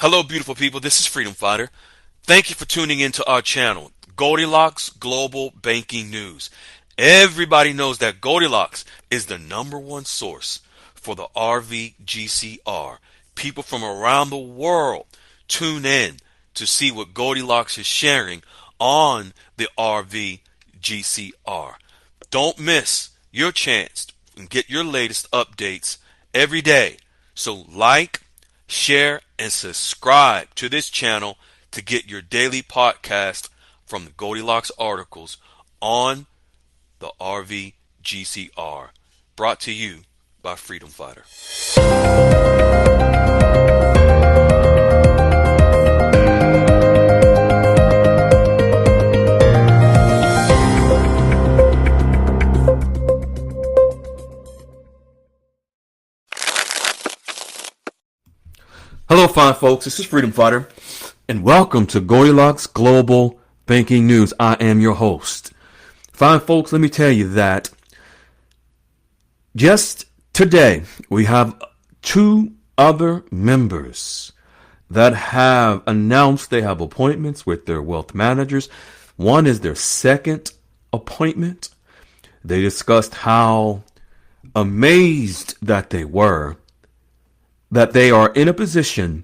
Hello, beautiful people. This is Freedom Fighter. Thank you for tuning into our channel, Goldilocks Global Banking News. Everybody knows that Goldilocks is the #1 source for the RVGCR. People from around the world tune in to see what Goldilocks is sharing on the RVGCR. Don't miss your chance and get your latest updates every day. So like, share, and subscribe to this channel to get your daily podcast from the Goldilocks articles on the RVGCR. Brought to you by Freedom Fighter. Hello, fine folks. This is Freedom Fighter, and welcome to Goldilocks Global Banking News. I am your host. Fine folks, let me tell you that just today we have 2 other members that have announced they have appointments with their wealth managers. One is their second appointment. They discussed how amazed that they were that they are in a position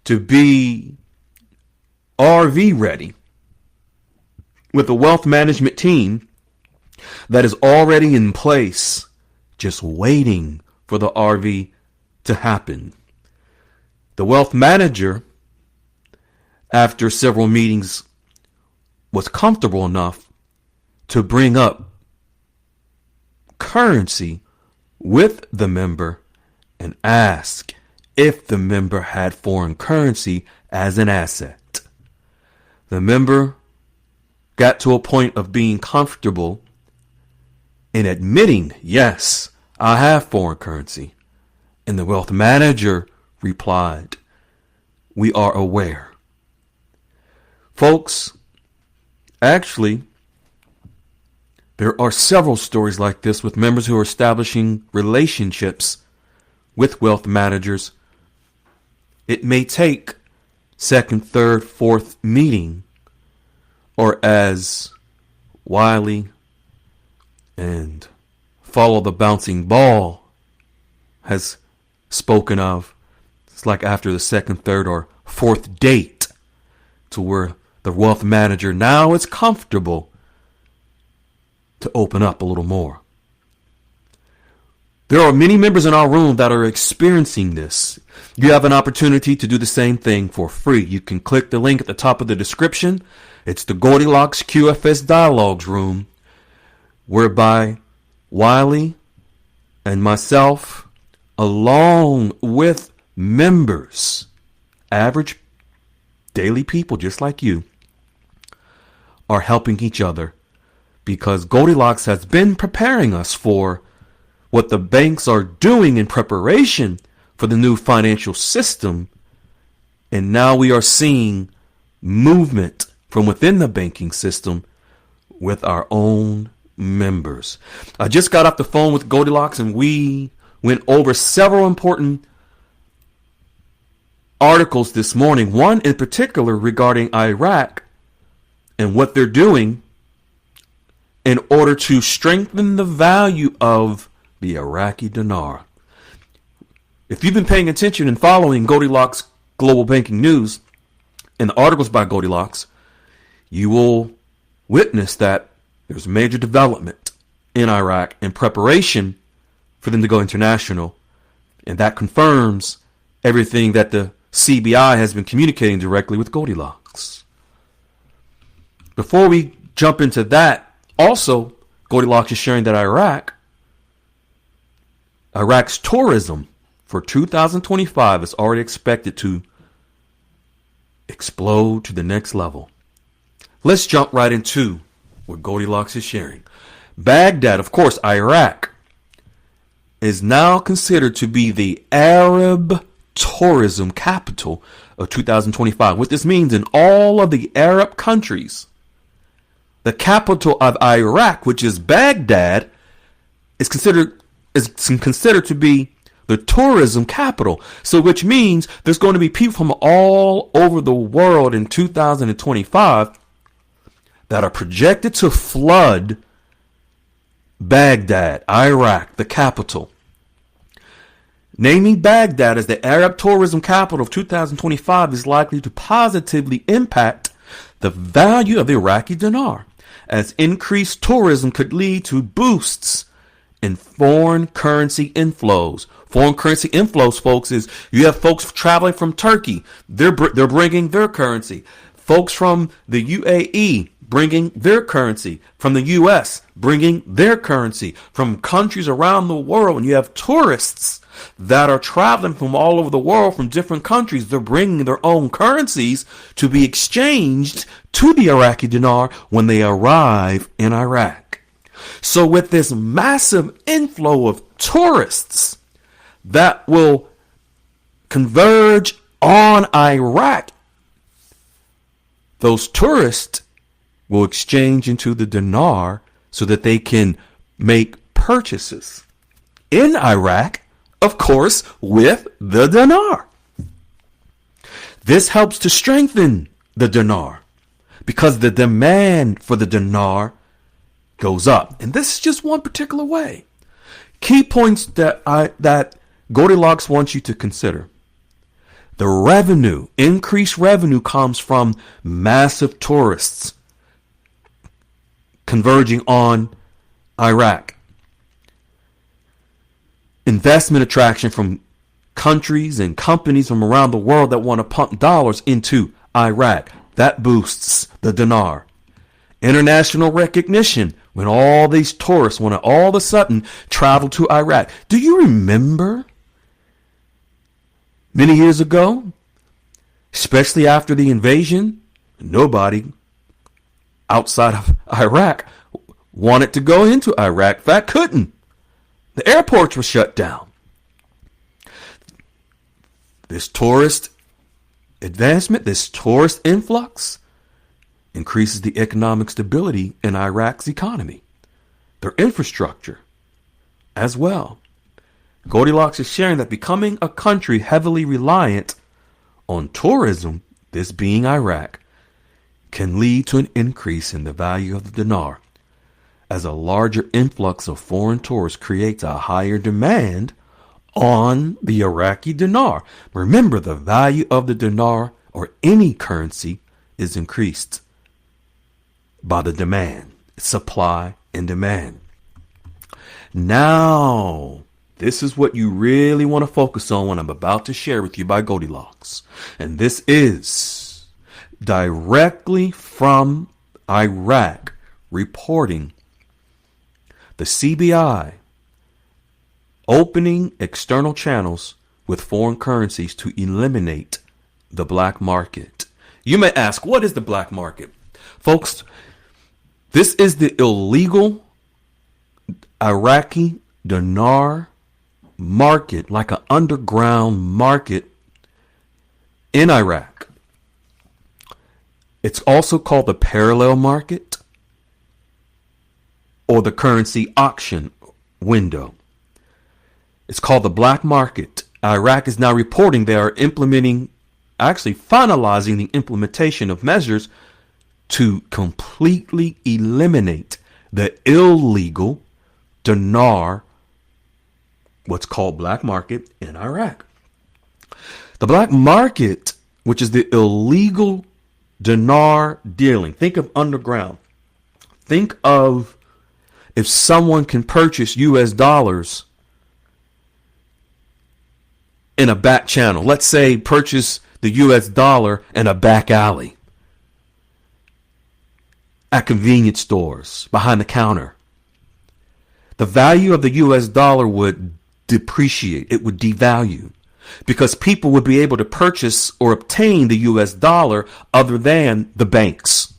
to be RV ready with a wealth management team that is already in place, just waiting for the RV to happen. The wealth manager, after several meetings, was comfortable enough to bring up currency with the member and ask if the member had foreign currency as an asset. The member got to a point of being comfortable in admitting, yes, I have foreign currency. And the wealth manager replied, we are aware. Folks, actually, there are several stories like this with members who are establishing relationships with wealth managers. It may take second, third, fourth meeting, or as Wiley and Follow the Bouncing Ball has spoken of, it's like after the second, third, or fourth date to where the wealth manager now is comfortable to open up a little more. There are many members in our room that are experiencing this. You have an opportunity to do the same thing for free. You can click the link at the top of the description. It's the Goldilocks QFS Dialogues room, whereby Wiley and myself, along with members, average daily people just like you, are helping each other, because Goldilocks has been preparing us for what the banks are doing in preparation for the new financial system. And now we are seeing movement from within the banking system with our own members. I just got off the phone with Goldilocks and we went over several important articles this morning. One in particular regarding Iraq and what they're doing in order to strengthen the value of the Iraqi dinar. If you've been paying attention and following Goldilocks Global Banking News and the articles by Goldilocks, you will witness that there's major development in Iraq in preparation for them to go international. And that confirms everything that the CBI has been communicating directly with Goldilocks. Before we jump into that, also, Goldilocks is sharing that Iraq's tourism for 2025 is already expected to explode to the next level. Let's jump right into what Goldilocks is sharing. Baghdad, of course, Iraq, is now considered to be the Arab tourism capital of 2025. What this means, in all of the Arab countries, the capital of Iraq, which is Baghdad, is considered to be the tourism capital. So which means there's going to be people from all over the world in 2025 that are projected to flood Baghdad, Iraq, the capital. Naming Baghdad as the Arab tourism capital of 2025 is likely to positively impact the value of the Iraqi dinar, as increased tourism could lead to boosts in foreign currency inflows. Foreign currency inflows, folks, is you have folks traveling from Turkey. They're bringing their currency. Folks from the UAE bringing their currency. From the U.S. bringing their currency. From countries around the world. And you have tourists that are traveling from all over the world from different countries. They're bringing their own currencies to be exchanged to the Iraqi dinar when they arrive in Iraq. So with this massive inflow of tourists that will converge on Iraq, those tourists will exchange into the dinar so that they can make purchases in Iraq, of course, with the dinar. This helps to strengthen the dinar because the demand for the dinar goes up. And this is just one particular way. Key points that Goldilocks wants you to consider. The revenue, increased revenue comes from massive tourists converging on Iraq. Investment attraction from countries and companies from around the world that want to pump dollars into Iraq. That boosts the dinar. International recognition when all these tourists want to all of a sudden travel to Iraq. Do you remember many years ago, especially after the invasion, nobody outside of Iraq wanted to go into Iraq. In fact, couldn't. The airports were shut down. This tourist advancement, this tourist influx increases the economic stability in Iraq's economy, their infrastructure as well. Goldilocks is sharing that becoming a country heavily reliant on tourism, this being Iraq, can lead to an increase in the value of the dinar, as a larger influx of foreign tourists creates a higher demand on the Iraqi dinar. Remember, the value of the dinar or any currency is increased by the demand, supply and demand. Now, this is what you really want to focus on when I'm about to share with you by Goldilocks. And this is directly from Iraq reporting the CBI opening external channels with foreign currencies to eliminate the black market. You may ask, what is the black market? Folks, this is the illegal Iraqi dinar market, like an underground market in Iraq. It's also called the parallel market or the currency auction window. It's called the black market. Iraq is now reporting they are finalizing the implementation of measures to completely eliminate the illegal dinar, what's called black market in Iraq. The black market, which is the illegal dinar dealing. Think of underground. Think of if someone can purchase US dollars in a back channel. Let's say purchase the US dollar in a back alley, at convenience stores, behind the counter. The value of the US dollar would depreciate. It would devalue because people would be able to purchase or obtain the US dollar other than the banks.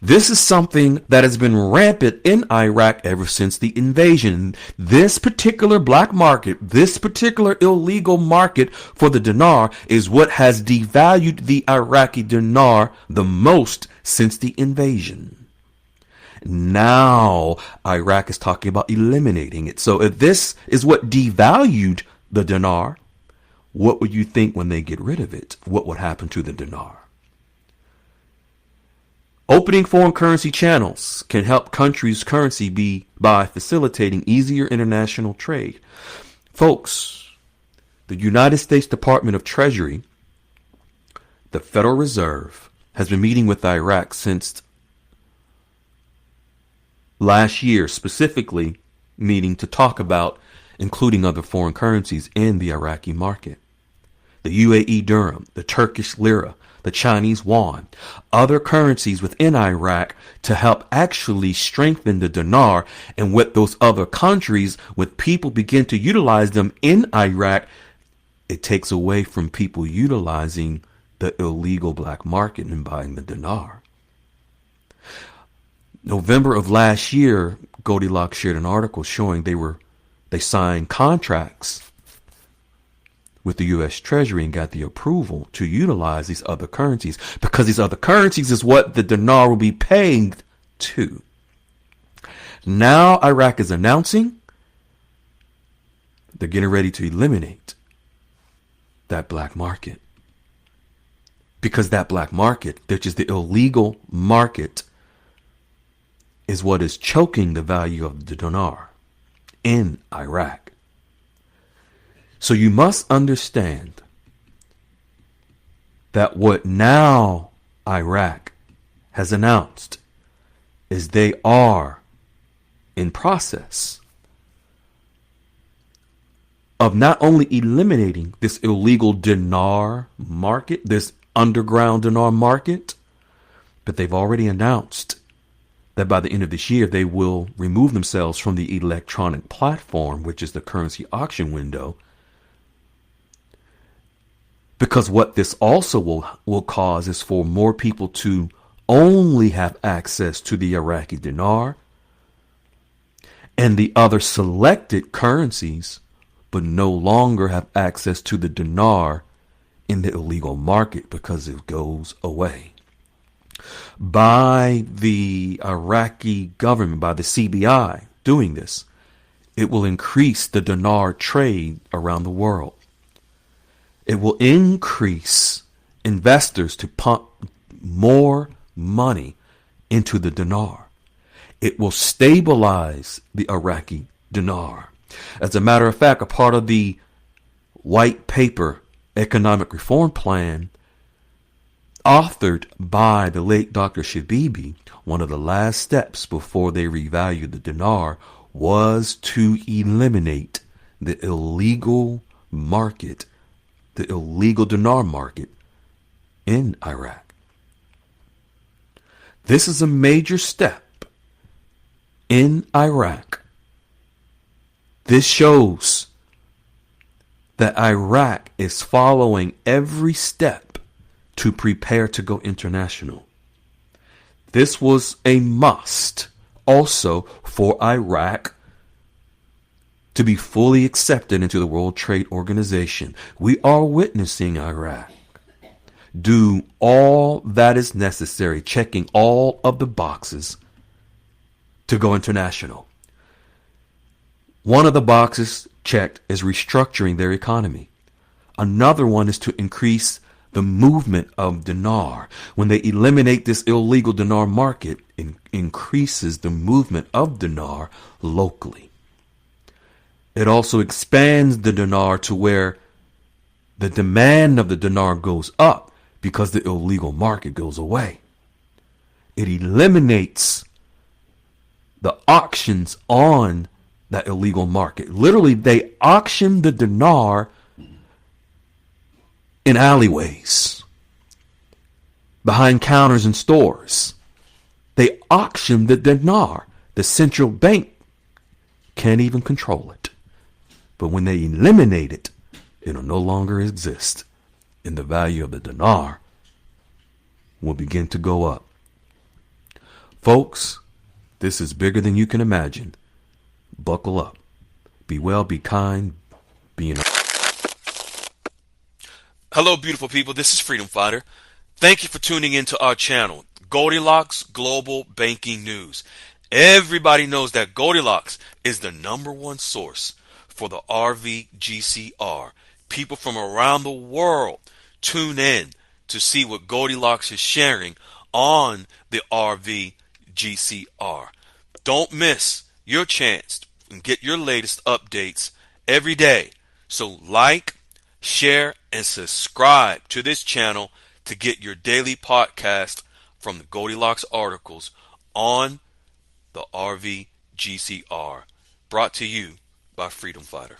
This is something that has been rampant in Iraq ever since the invasion. This particular black market, this particular illegal market for the dinar is what has devalued the Iraqi dinar the most since the invasion. Now Iraq is talking about eliminating it. So if this is what devalued the dinar, what would you think when they get rid of it? What would happen to the dinar? Opening foreign currency channels can help countries' currency by facilitating easier international trade. Folks, the United States Department of Treasury, the Federal Reserve, has been meeting with Iraq since last year, specifically meeting to talk about including other foreign currencies in the Iraqi market. The UAE dirham, the Turkish lira, the Chinese yuan, other currencies within Iraq to help actually strengthen the dinar. And with those other countries, when people begin to utilize them in Iraq, it takes away from people utilizing the illegal black market and buying the dinar. November of last year, Goldilocks shared an article showing they signed contracts with the U.S. Treasury and got the approval to utilize these other currencies, because these other currencies is what the dinar will be paying to. Now Iraq is announcing they're getting ready to eliminate that black market, because that black market, which is the illegal market, is what is choking the value of the dinar in Iraq. So you must understand that what now Iraq has announced is they are in process of not only eliminating this illegal dinar market, this underground dinar market, but they've already announced that by the end of this year, they will remove themselves from the electronic platform, which is the currency auction window. Because what this also will cause is for more people to only have access to the Iraqi dinar and the other selected currencies, but no longer have access to the dinar in the illegal market because it goes away. By the Iraqi government, by the CBI doing this, it will increase the dinar trade around the world. It will increase investors to pump more money into the dinar. It will stabilize the Iraqi dinar. As a matter of fact, a part of the white paper economic reform plan authored by the late Dr. Shabibi, one of the last steps before they revalued the dinar was to eliminate the illegal market, the illegal dinar market in Iraq. This is a major step in Iraq. This shows that Iraq is following every step to prepare to go international. This was a must also for Iraq to be fully accepted into the World Trade Organization. We are witnessing Iraq do all that is necessary, checking all of the boxes to go international. One of the boxes checked is restructuring their economy. Another one is to increase the movement of dinar. When they eliminate this illegal dinar market, it increases the movement of dinar locally. It also expands the dinar to where the demand of the dinar goes up because the illegal market goes away. It eliminates the auctions on that illegal market. Literally, they auction the dinar in alleyways, behind counters in stores. They auction the dinar. The central bank can't even control it. But when they eliminate it, it'll no longer exist. And the value of the dinar will begin to go up. Folks, this is bigger than you can imagine. Buckle up. Be well, be kind, be in. Hello, beautiful people. This is Freedom Fighter. Thank you for tuning into our channel, Goldilocks Global Banking News. Everybody knows that Goldilocks is the #1 source for the RV GCR. People from around the world tune in to see what Goldilocks is sharing on the RV GCR. Don't miss your chance and get your latest updates every day. So like, share, and subscribe to this channel to get your daily podcast from the Goldilocks articles on the RV GCR. Brought to you by Freedom Fighter.